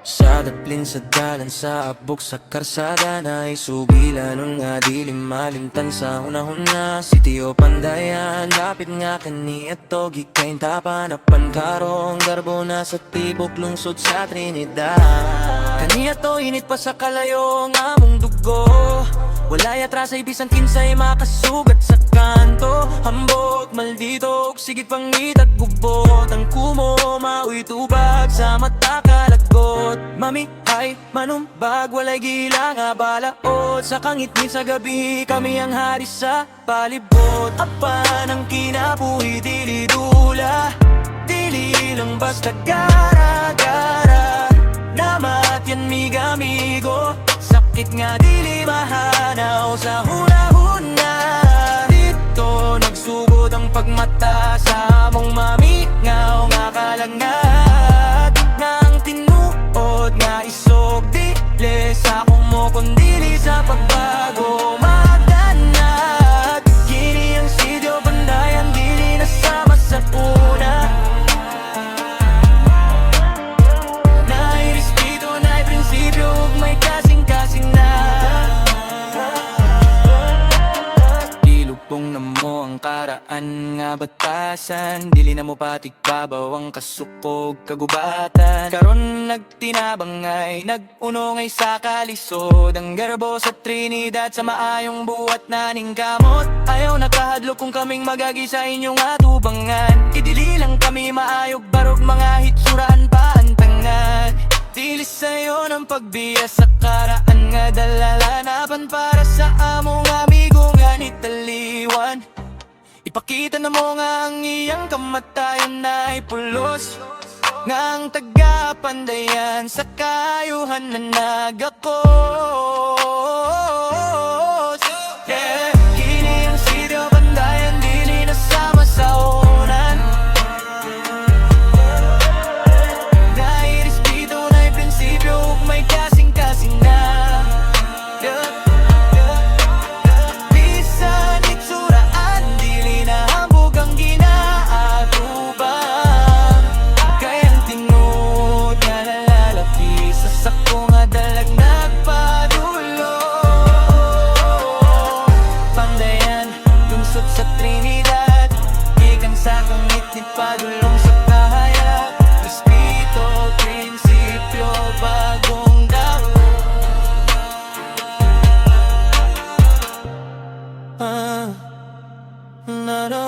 Sa daplin sa dalan, sa abok sa karsada na isugila nun nga dilim malimtan sa hunahuna. Sitio Pandayan, lapit nga kani at togi kain tapanapan karong garbo na sa tibok lungsod sa Trinidad. Kani ato init pa sa kalayo nga among dugo, walay atras ay bisan kinsay makasugat sa kanto. Hambot maldito, sigit pangitag gubot, ang kumo mauy tubag sa mata kalagot. Mami ay manumbag, walay gila nga balaod, sa kangitngit sa gabi kami ang hari sa palibot. Apan ang kinabuhi dili dula, dili lang basta gara-gara, namatyan miga-migo, sakit nga dili mahanaw sa huna-huna. Dito nagsugod ang pagmata sa among mami, ngaw nga kalangat nga ang tinuod nga isog dili sa akong mo kundili sa pagbago maganat. Kini ang Sitio Pandayan, dili nasama sa una. Kung namo ang karaan nga batasan, dili na mo patigbabaw ang kasukog kagubatan. Karon nagtinabangay, nag-unongay sa kalisod, ang garbo sa Trinidad sa maayong buwat na ning kamot. Ayaw nakahadlok kung kaming magagi sa inyong atubangan, idili lang kami maayog barog mga hitsuraan pa ang tangan. Dili sa'yo ng pagbiya sa karaan nga dalalanapan para sa among amigo nga nitaliwan. Ipakita na mo nga ang iyang kamatayan na ipulos, nga ang taga Pandayan sa kayuhan na nagakos. Yeah, kini ang Sitio Pandayan, dili nasama sa unan. May kasing-kasing na bisan itsuraan, dili na hambog ang ginaatubang. Kayang tingod nga nalalaki sa sako nga dalag nagpadulo. Pandayan, lungsod sa Trinidad, ikan sa kangit-ngit padulong sa kahayag. Respeto, prinsipyo, bagong daw. Na na